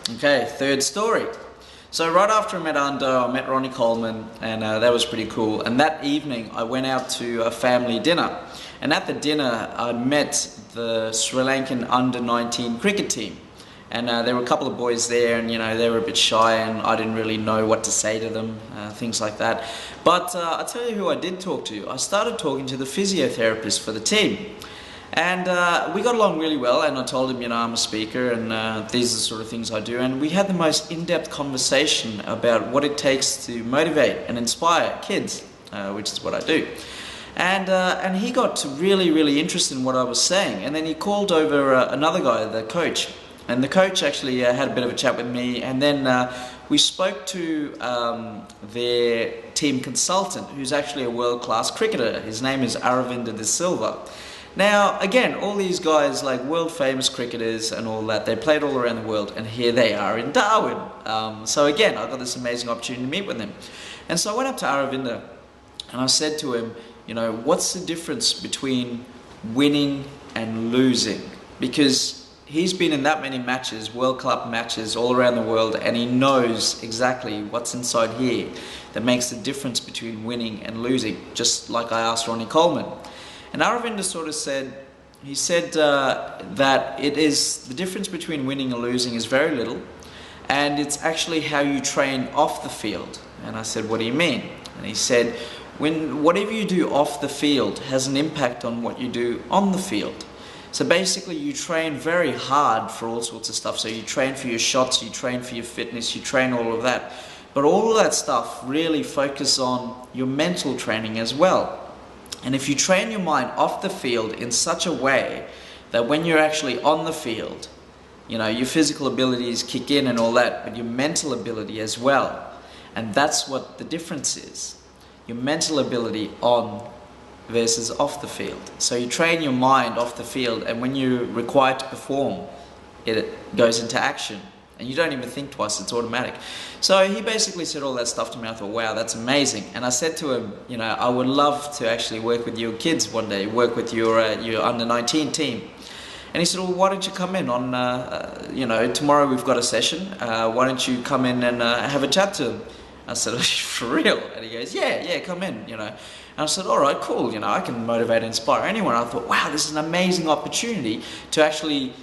Okay, third story. So right after I met Ando, I met Ronnie Coleman, and that was pretty cool. And that evening, I went out to a family dinner. And at the dinner, I met the Sri Lankan under-19 cricket team. And there were a couple of boys there, and they were a bit shy, and I didn't really know what to say to them, things like that. But I'll tell you who I did talk to. I started talking to the physiotherapist for the team. And we got along really well, and I told him, I'm a speaker, and these are the sort of things I do. And we had the most in-depth conversation about what it takes to motivate and inspire kids, which is what I do. And he got really, really interested in what I was saying. And then he called over another guy, the coach. And the coach actually had a bit of a chat with me. And then we spoke to their team consultant, who's actually a world-class cricketer. His name is Aravinda De Silva. Now, again, all these guys, like world-famous cricketers and all that, they played all around the world, and here they are in Darwin. So again, I got this amazing opportunity to meet with them. And so I went up to Aravinda, and I said to him, what's the difference between winning and losing? Because he's been in that many matches, World Cup matches all around the world, and he knows exactly what's inside here that makes the difference between winning and losing, just like I asked Ronnie Coleman. And Aravinda sort of said, that it is, the difference between winning and losing is very little, and it's actually how you train off the field. And I said, what do you mean? And he said, whatever you do off the field has an impact on what you do on the field. So basically you train very hard for all sorts of stuff. So you train for your shots, you train for your fitness, you train all of that. But all of that stuff really focuses on your mental training as well. And if you train your mind off the field in such a way that when you're actually on the field, your physical abilities kick in and all that, but your mental ability as well. And that's what the difference is. Your mental ability on versus off the field. So you train your mind off the field, and when you're required to perform, it goes into action. And you don't even think twice, it's automatic. So he basically said all that stuff to me. I thought, wow, that's amazing. And I said to him, I would love to actually work with your kids one day, work with your under-19 team. And he said, well, why don't you come in on, tomorrow we've got a session. Why don't you come in and have a chat to them? I said, for real? And he goes, yeah, come in, And I said, all right, cool, I can motivate and inspire anyone. I thought, wow, this is an amazing opportunity to actually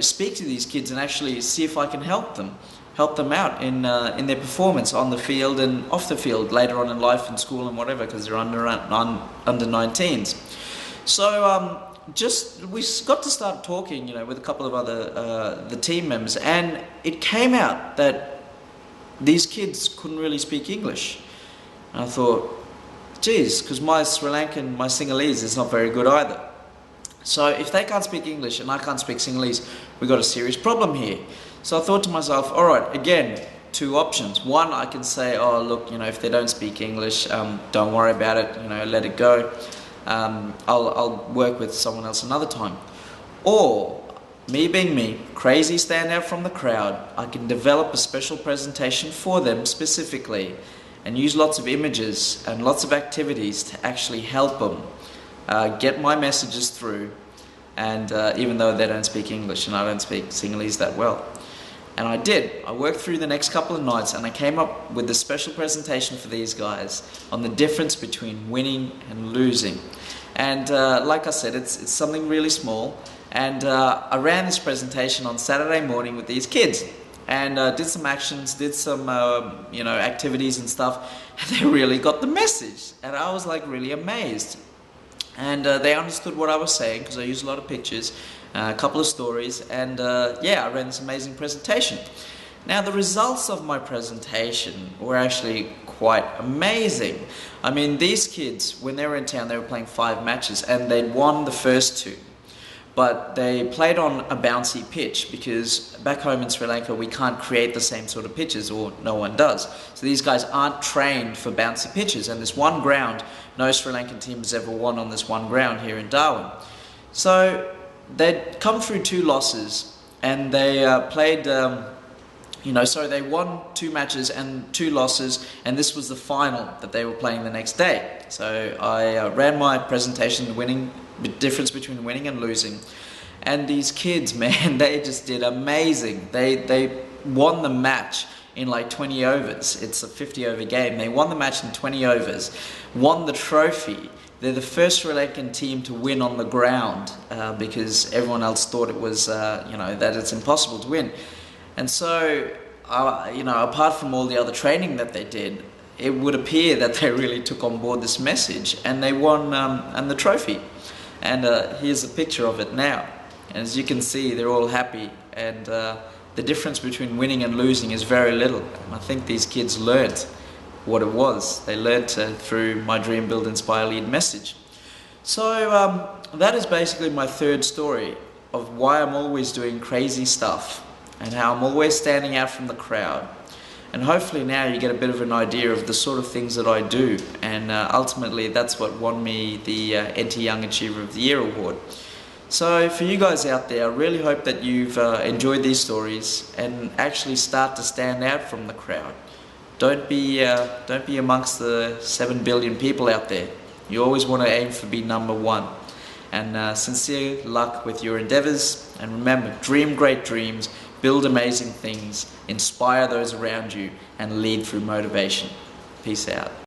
speak to these kids and actually see if I can help them out in their performance on the field and off the field later on in life and school and whatever, because they're under 19s. So we got to start talking, with a couple of other the team members, and it came out that these kids couldn't really speak English. And I thought, geez, because my Sinhalese is not very good either. So if they can't speak English and I can't speak Sinhalese, we've got a serious problem here. So I thought to myself, all right, again, two options. One, I can say, oh, look, if they don't speak English, don't worry about it, let it go. I'll work with someone else another time. Or, me being me, crazy standout from the crowd, I can develop a special presentation for them specifically and use lots of images and lots of activities to actually help them get my messages through, and even though they don't speak English and I don't speak Sinhalese that well. And I did. I worked through the next couple of nights, and I came up with a special presentation for these guys on the difference between winning and losing. And like I said, it's something really small. And I ran this presentation on Saturday morning with these kids, and did some actions, did some activities and stuff, and they really got the message. And I was like really amazed. And they understood what I was saying because I used a lot of pictures, a couple of stories, and I ran this amazing presentation. Now the results of my presentation were actually quite amazing. I mean, these kids, when they were in town, they were playing 5 matches and they'd won the first 2. But they played on a bouncy pitch because back home in Sri Lanka we can't create the same sort of pitches, or no one does. So these guys aren't trained for bouncy pitches, and this one ground, no Sri Lankan team has ever won on this one ground here in Darwin. So they'd come through 2 losses, and they played, they won 2 matches and 2 losses, and this was the final that they were playing the next day. So I ran my presentation, the difference between winning and losing. And these kids, man, they just did amazing. They won the match in like 20 overs. It's a 50 over game. They won the match in 20 overs, won the trophy. They're the first Sri Lankan team to win on the ground because everyone else thought it was, that it's impossible to win. And so, apart from all the other training that they did, it would appear that they really took on board this message, and they won and the trophy. And here's a picture of it now. And as you can see, they're all happy, and the difference between winning and losing is very little. And I think these kids learnt what it was. They learnt through my Dream, Build, Inspire, Lead message. So that is basically my third story of why I'm always doing crazy stuff and how I'm always standing out from the crowd. And hopefully now you get a bit of an idea of the sort of things that I do, and ultimately that's what won me the NT Young Achiever of the Year award. So for you guys out there, I really hope that you've enjoyed these stories and actually start to stand out from the crowd. Don't be amongst the 7 billion people out there. You always want to aim for be number one. And sincere luck with your endeavors. And remember, dream great dreams, build amazing things, inspire those around you, and lead through motivation. Peace out.